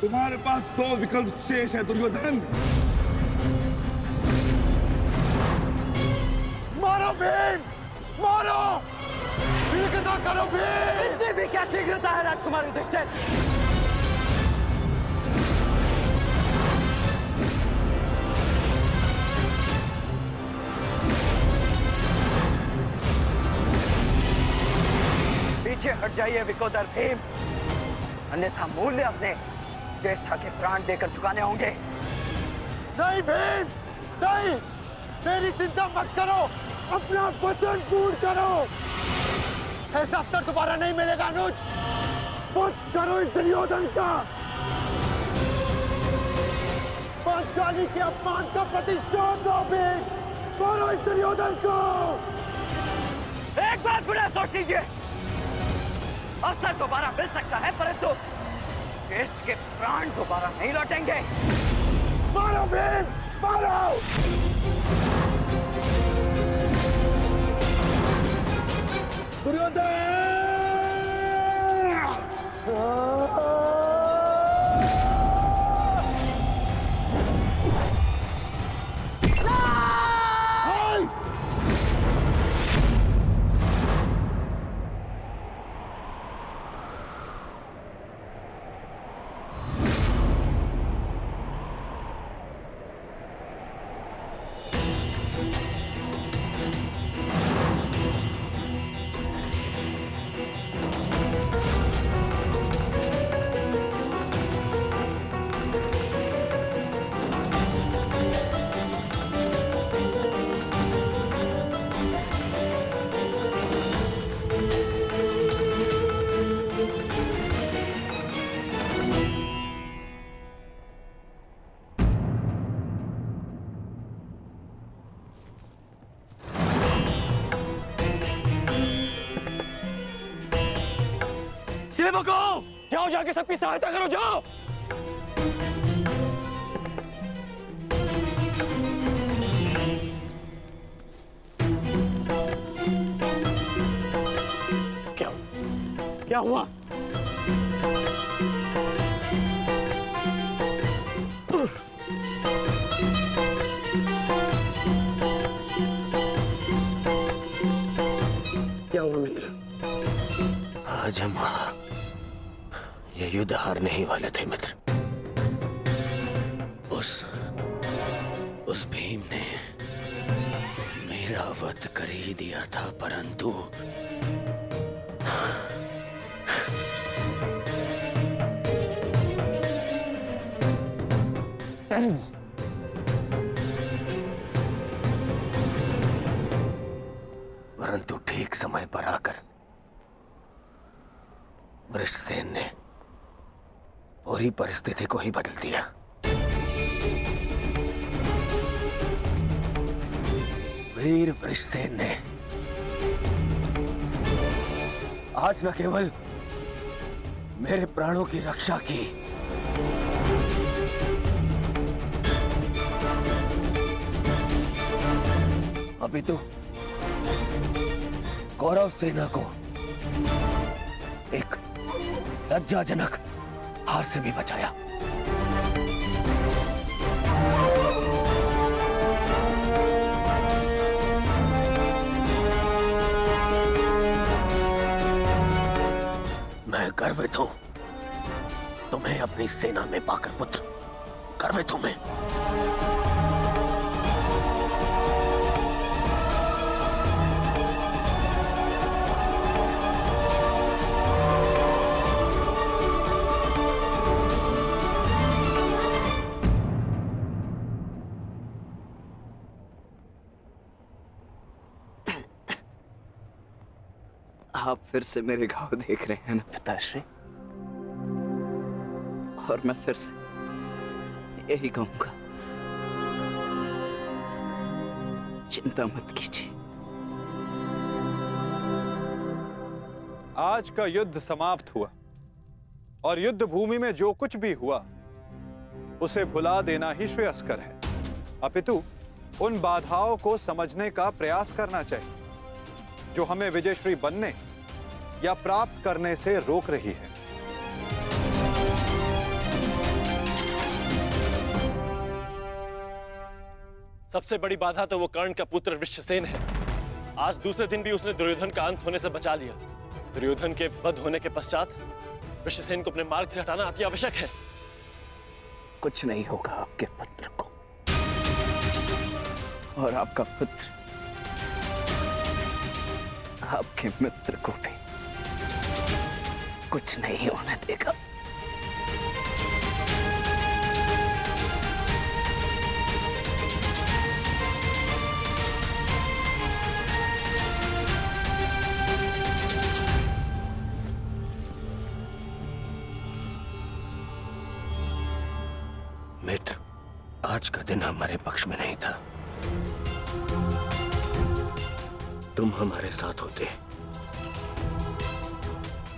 तुम्हारे पास दो विकल्प शेष है दुर्योधन। मारो भीम, मारो, शीघ्रता करो भीम। इतनी भी क्या शीघ्रता है राजकुमार युधिष्ठिर? पीछे हट जाइए विकोदर भीम, अन्यथा मूल्य अपने ज्येष्ठा के प्राण देकर चुकाने होंगे। नहीं भीम, नहीं, मेरी चिंता मत करो, अपना वचन पूर्ण करो। ऐसा अवसर दोबारा नहीं मिलेगा अनुज। वध करो इस दुर्योधन का, पांचाली के अपमान का प्रतिशोध दो भीम। मारो इस दुर्योधन को। एक बार पुनः सोच लीजिए, अवसर दोबारा मिल सकता है परंतु ज्येष्ठ के प्राण दोबारा नहीं लौटेंगे। मारो भीम, मारो। दुर्योधन! सेवकों, जाओ जाके सबकी सहायता करो, जाओ। क्या हुआ? क्या हुआ मित्र? आज हम ये युद्ध हारने ही वाले थे मित्र। उस भीम ने मेरा वध कर ही दिया था, परंतु ठीक समय पर आकर वृषसेन ने पूरी परिस्थिति को ही बदल दिया। वीर वृषसेन ने आज न केवल मेरे प्राणों की रक्षा की, अभी तो कौरव सेना को एक लज्जाजनक हार से भी बचाया। मैं गर्वित हूं तुम्हें अपनी सेना में पाकर पुत्र, गर्वित हूं मैं। आप फिर से मेरे घाव देख रहे हैं ना पिताश्री, और मैं फिर से यही कहूंगा, चिंता मत कीजिए। आज का युद्ध समाप्त हुआ और युद्ध भूमि में जो कुछ भी हुआ उसे भुला देना ही श्रेयस्कर है, अपितु उन बाधाओं को समझने का प्रयास करना चाहिए जो हमें विजयश्री बनने या प्राप्त करने से रोक रही है। सबसे बड़ी बाधा तो वो कर्ण का पुत्र वृषसेन है। आज दूसरे दिन भी उसने दुर्योधन का अंत होने से बचा लिया। दुर्योधन के वध होने के पश्चात वृषसेन को अपने मार्ग से हटाना अति आवश्यक है। कुछ नहीं होगा आपके पुत्र को, और आपका पुत्र आपके मित्र को भी कुछ नहीं होने देगा। मित्र, आज का दिन हमारे पक्ष में नहीं था। तुम हमारे साथ होते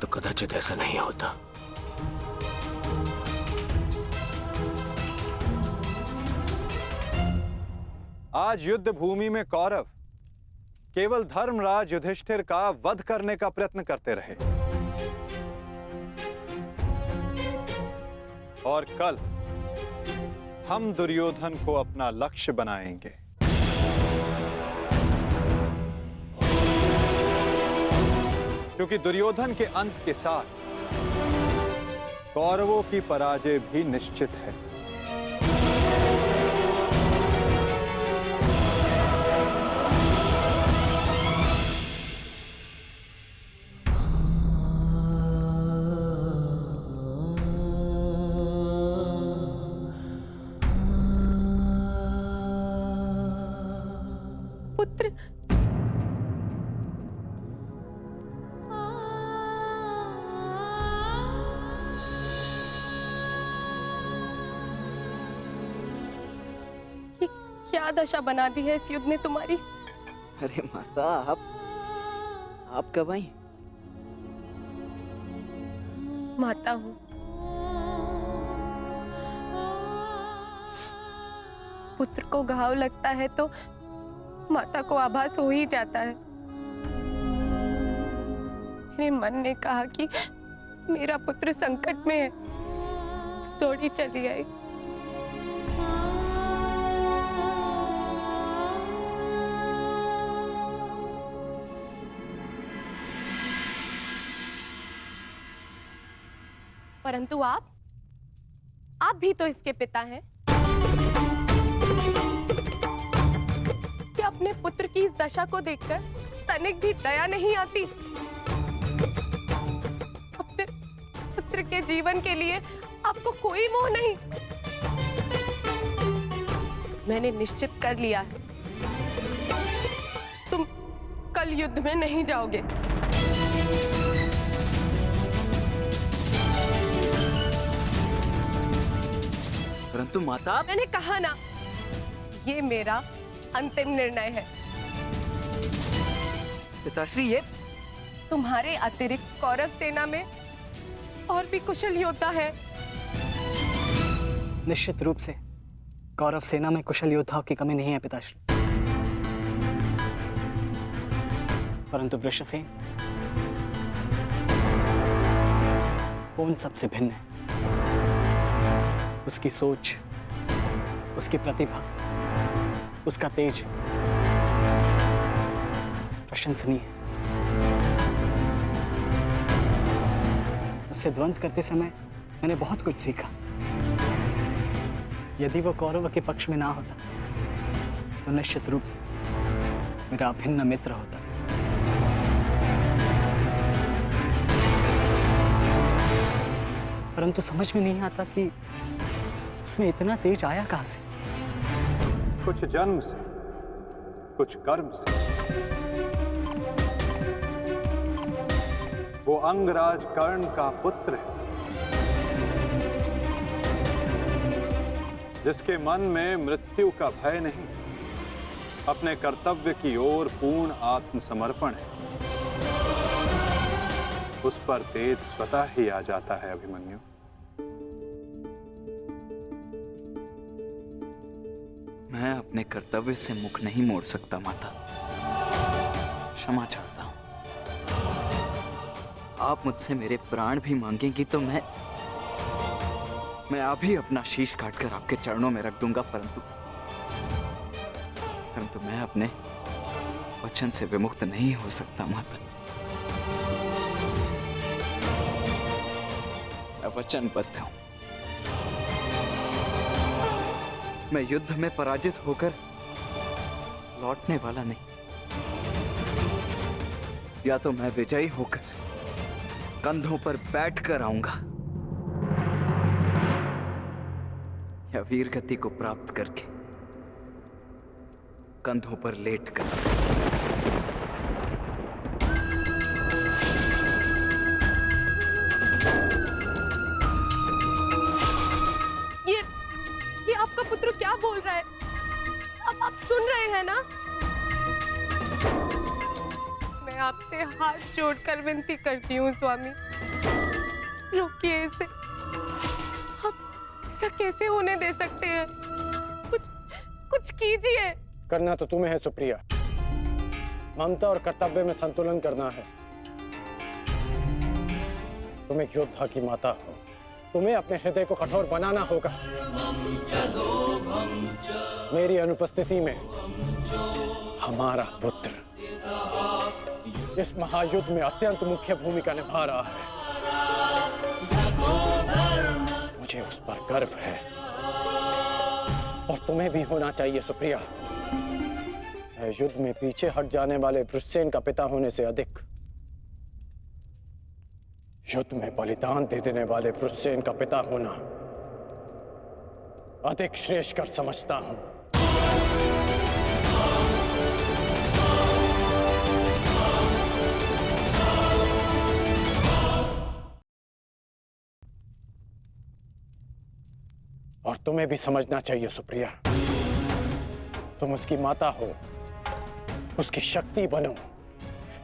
तो कदाचित ऐसा नहीं होता। आज युद्ध भूमि में कौरव केवल धर्मराज युधिष्ठिर का वध करने का प्रयत्न करते रहे, और कल हम दुर्योधन को अपना लक्ष्य बनाएंगे। क्योंकि दुर्योधन के अंत के साथ कौरवों की पराजय भी निश्चित है। पुत्र, ये क्या दशा बना दी है इस युद्ध ने तुम्हारी? अरे माता, आप कब आई? माता हूं। पुत्र को घाव लगता है तो माता को आभास हो ही जाता है। मेरे मन ने कहा कि मेरा पुत्र संकट में है, दौड़ी चली आई। परंतु आप भी तो इसके पिता हैं। क्या अपने पुत्र की इस दशा को देखकर तनिक भी दया नहीं आती? अपने पुत्र के जीवन के लिए आपको कोई मोह नहीं? मैंने निश्चित कर लिया है, तुम कल युद्ध में नहीं जाओगे। परंतु माता, मैंने कहा ना, ये मेरा अंतिम निर्णय है। पिताश्री, ये तुम्हारे अतिरिक्त कौरव सेना में और भी कुशल योद्धा है। निश्चित रूप से कौरव सेना में कुशल योद्धाओं की कमी नहीं है पिताश्री, परंतु वृषसेन वो उन सबसे भिन्न है। उसकी सोच, उसकी प्रतिभा, उसका तेज प्रशंसनीय है। उससे द्वंद्व करते समय मैंने बहुत कुछ सीखा। यदि वो कौरव के पक्ष में ना होता तो निश्चित रूप से मेरा अभिन्न मित्र होता। परंतु समझ में नहीं आता कि उसमें इतना तेज आया कहां से। कुछ जन्म से, कुछ कर्म से। वो अंगराज कर्ण का पुत्र है, जिसके मन में मृत्यु का भय नहीं, अपने कर्तव्य की ओर पूर्ण आत्मसमर्पण है। उस पर तेज स्वतः ही आ जाता है। अभिमन्यु, मैं अपने कर्तव्य से मुख नहीं मोड़ सकता माता, क्षमा चाहता हूं। आप मुझसे मेरे प्राण भी मांगेंगी तो मैं अभी अपना शीश काटकर आपके चरणों में रख दूंगा, परंतु मैं अपने वचन से विमुक्त नहीं हो सकता माता। मैं वचनबद्ध हूं। मैं युद्ध में पराजित होकर लौटने वाला नहीं। या तो मैं विजयी होकर कंधों पर बैठकर आऊंगा, या वीर गति को प्राप्त करके कंधों पर लेटकर। ये आपका पुत्र क्या बोल रहा है? अब आप सुन रहे हैं ना? मैं आपसे हाथ जोड़कर विनती करती हूँ स्वामी, रोकिए इसे। आप ऐसा कैसे होने दे सकते हैं? कुछ कीजिए। करना तो तुम्हें है सुप्रिया। ममता और कर्तव्य में संतुलन करना है। तुम एक योद्धा की माता हो, तुम्हें अपने हृदय को कठोर बनाना होगा। मेरी अनुपस्थिति में हमारा पुत्र इस महायुद्ध में अत्यंत मुख्य भूमिका निभा रहा है। मुझे उस पर गर्व है और तुम्हें भी होना चाहिए सुप्रिया। युद्ध में पीछे हट जाने वाले वृषसेन का पिता होने से अधिक युद्ध में बलिदान दे देने वाले वृषसेन का पिता होना अधिक श्रेष्ठकर समझता हूं। और तुम्हें भी समझना चाहिए सुप्रिया, तुम उसकी माता हो, उसकी शक्ति बनो,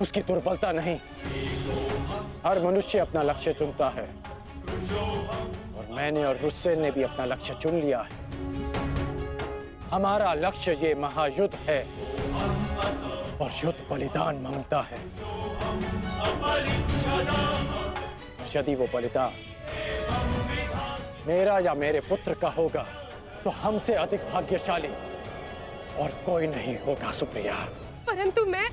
उसकी दुर्बलता नहीं। हर मनुष्य अपना लक्ष्य चुनता है और मैंने और वृषसेन ने भी अपना लक्ष्य चुन लिया है। हमारा लक्ष्य ये महायुद्ध है और युद्ध बलिदान मांगता है। और यदि वो बलिदान मेरा या मेरे पुत्र का होगा तो हमसे अधिक भाग्यशाली और कोई नहीं होगा सुप्रिया। परंतु मैं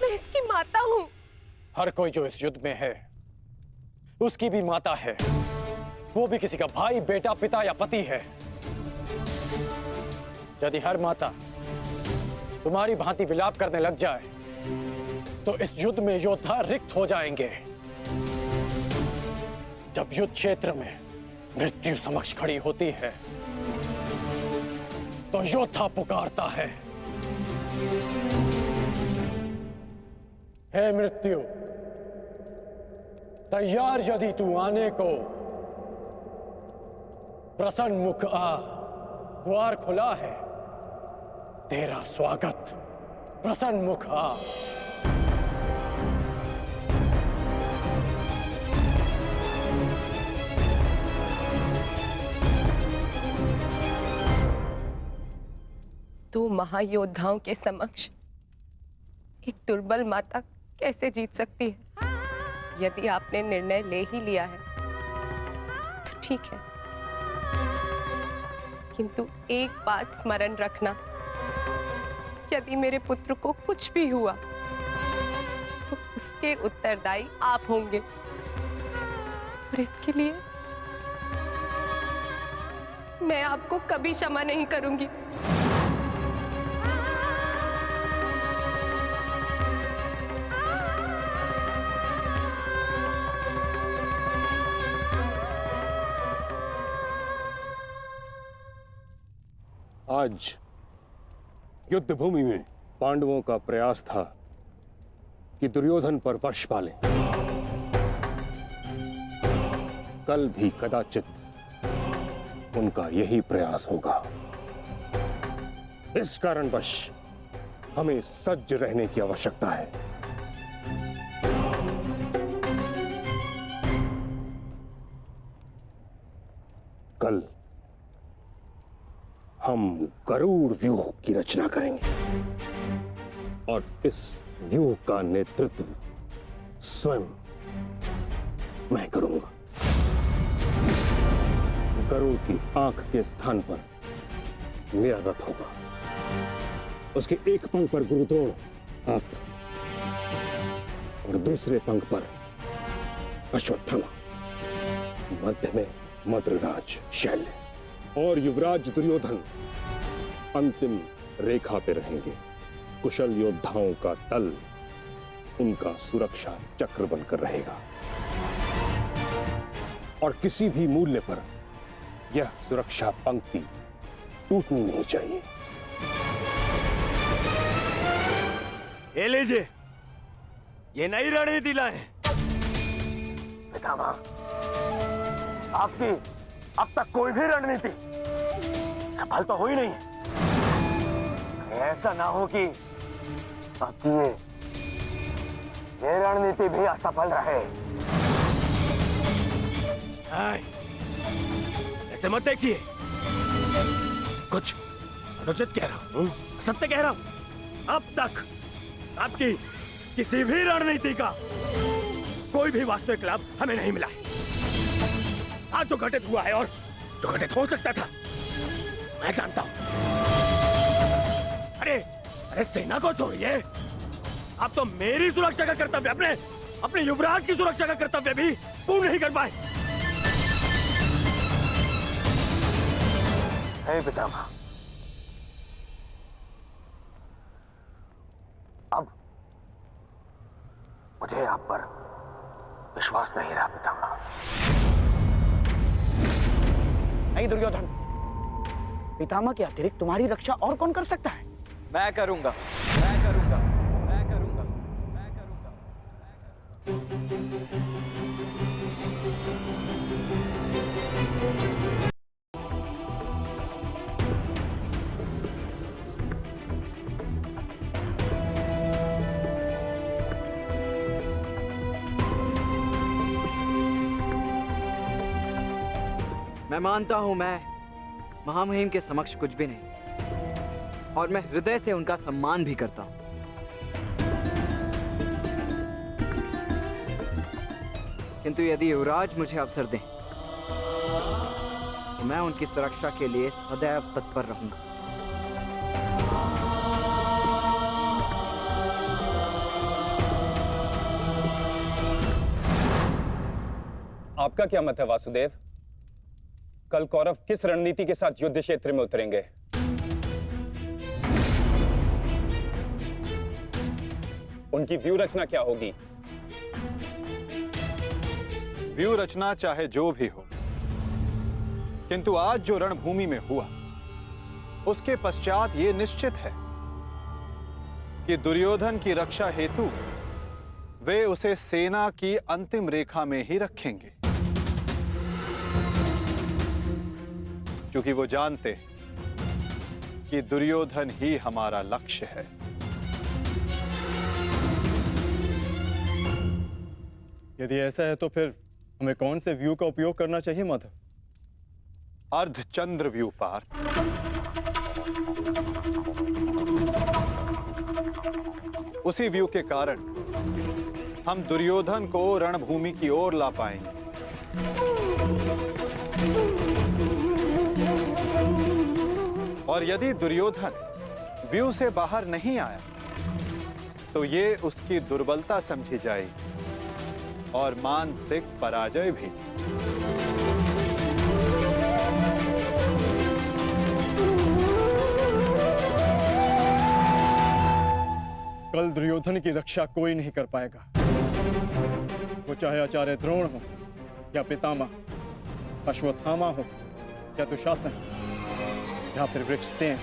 इसकी माता हूं। हर कोई जो इस युद्ध में है उसकी भी माता है। वो भी किसी का भाई, बेटा, पिता या पति है। यदि हर माता तुम्हारी भांति विलाप करने लग जाए तो इस युद्ध में योद्धा रिक्त हो जाएंगे। जब युद्ध क्षेत्र में मृत्यु समक्ष खड़ी होती है तो योद्धा पुकारता है, हे मृत्यु, तैयार यदि तू आने को, प्रसन्न मुख आ, द्वार खुला है, तेरा स्वागत, प्रसन्न मुख आ। तू महायोद्धाओं के समक्ष एक दुर्बल माता कैसे जीत सकती है? यदि आपने निर्णय ले ही लिया है तो ठीक है, किंतु एक बात स्मरण रखना, यदि मेरे पुत्र को कुछ भी हुआ तो उसके उत्तरदायी आप होंगे और इसके लिए मैं आपको कभी क्षमा नहीं करूंगी। आज युद्ध भूमि में पांडवों का प्रयास था कि दुर्योधन पर वश पालें। कल भी कदाचित उनका यही प्रयास होगा। इस कारणवश हमें सज्ज रहने की आवश्यकता है। कल हम गरुड़ व्यूह की रचना करेंगे और इस व्यूह का नेतृत्व स्वयं मैं करूंगा। गरुड़ की आंख के स्थान पर मेरा रथ होगा। उसके एक पंख पर गुरुद्रोण आप और दूसरे पंख पर अश्वत्थामा, मध्य में मद्रराज शैल्य और युवराज दुर्योधन अंतिम रेखा पे रहेंगे। कुशल योद्धाओं का दल उनका सुरक्षा चक्र बनकर रहेगा और किसी भी मूल्य पर यह सुरक्षा पंक्ति टूटनी नहीं चाहिए। ये लीजिए, ये नई रणनीति लाए। पितामह, आपकी अब तक कोई भी रणनीति सफल तो हुई नहीं है। ऐसा ना हो कि आपकी ये रणनीति भी असफल रहे। ऐसे मत देखिए, कुछ अनुचित कह रहा हूं, सत्य कह रहा हूं। अब तक आपकी किसी भी रणनीति का कोई भी वास्तविक लाभ हमें नहीं मिला है। आज जो घटित हुआ है और जो घटित हो सकता था, मैं जानता हूं। अरे सेना को छोड़िए, आप तो मेरी सुरक्षा का कर्तव्य, अपने युवराज की सुरक्षा का कर्तव्य भी पूर्ण नहीं कर पाए। हे पितामह, अब मुझे आप पर विश्वास नहीं रहा पितामह। नहीं दुर्योधन, पितामह के अतिरिक्त तुम्हारी रक्षा और कौन कर सकता है? मैं करूंगा, मैं करूंगा, मैं करूंगा, मैं करूंगा। मैं मानता हूं मैं महामहिम के समक्ष कुछ भी नहीं, और मैं हृदय से उनका सम्मान भी करता हूं। किंतु यदि युवराज मुझे अवसर दें तो मैं उनकी सुरक्षा के लिए सदैव तत्पर रहूंगा। आपका क्या मत है वासुदेव? कल कौरव किस रणनीति के साथ युद्ध क्षेत्र में उतरेंगे? उनकी व्यू रचना क्या होगी? व्यू रचना चाहे जो भी हो, किंतु आज जो रणभूमि में हुआ उसके पश्चात यह निश्चित है कि दुर्योधन की रक्षा हेतु वे उसे सेना की अंतिम रेखा में ही रखेंगे, क्योंकि वो जानते कि दुर्योधन ही हमारा लक्ष्य है। यदि ऐसा है तो फिर हमें कौन से व्यू का उपयोग करना चाहिए माधव? अर्धचंद्र व्यू पार्थ। उसी व्यू के कारण हम दुर्योधन को रणभूमि की ओर ला पाएंगे। और यदि दुर्योधन व्यू से बाहर नहीं आया तो ये उसकी दुर्बलता समझी जाएगी और मानसिक पराजय भी। कल दुर्योधन की रक्षा कोई नहीं कर पाएगा, वो चाहे आचार्य द्रोण हो या पितामह, अश्वत्थामा हो या दुशासन या फिर वृक्षसेन।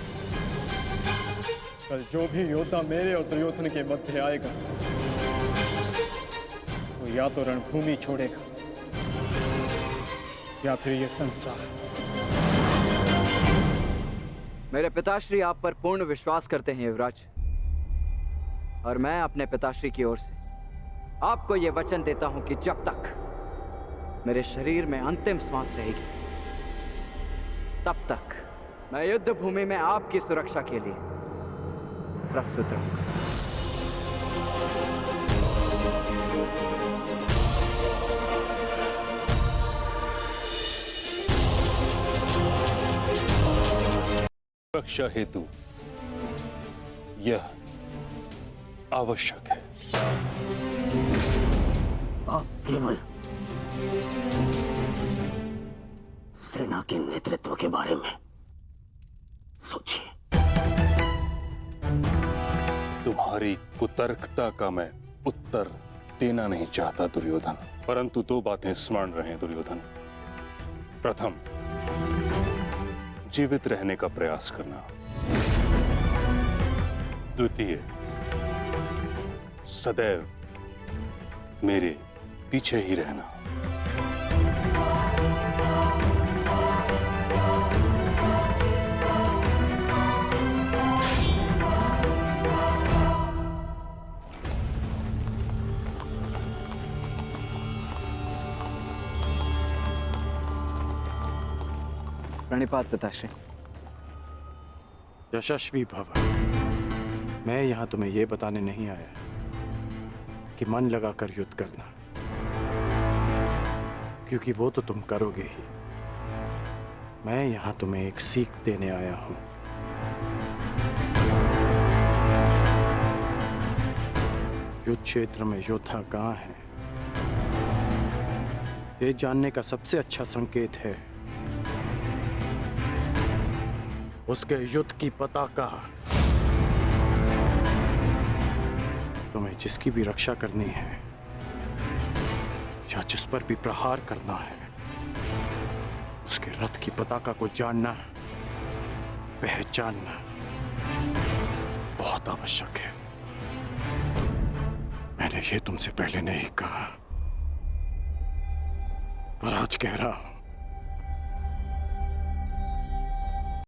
कल जो भी योद्धा मेरे और दुर्योधन के मध्य आएगा वो या तो रणभूमि छोड़ेगा या फिर ये संसार। मेरे पिताश्री आप पर पूर्ण विश्वास करते हैं युवराज, और मैं अपने पिताश्री की ओर से आपको यह वचन देता हूं कि जब तक मेरे शरीर में अंतिम श्वास रहेगी तब तक मैं युद्ध भूमि में आपकी सुरक्षा के लिए प्रस्तुत रहूंगा। सुरक्षा हेतु यह आवश्यक है। आप केवल सेना के नेतृत्व के बारे में सोचिए। तुम्हारी कुतर्कता का मैं उत्तर देना नहीं चाहता दुर्योधन, परंतु दो बातें स्मरण रहें दुर्योधन। प्रथम, जीवित रहने का प्रयास करना। द्वितीय, सदैव मेरे पीछे ही रहना। प्रणिपात पिताश्री। यशस्वी भव। मैं यहां तुम्हें यह बताने नहीं आया कि मन लगाकर युद्ध करना, क्योंकि वो तो तुम करोगे ही। मैं यहां तुम्हें एक सीख देने आया हूं। युद्ध क्षेत्र में योद्धा कहां है, ये जानने का सबसे अच्छा संकेत है उसके युद्ध की पताका। तुम्हें जिसकी भी रक्षा करनी है या जिस पर भी प्रहार करना है, उसके रथ की पताका को जानना, पहचानना बहुत आवश्यक है। मैंने ये तुमसे पहले नहीं कहा, पर आज कह रहा हूं।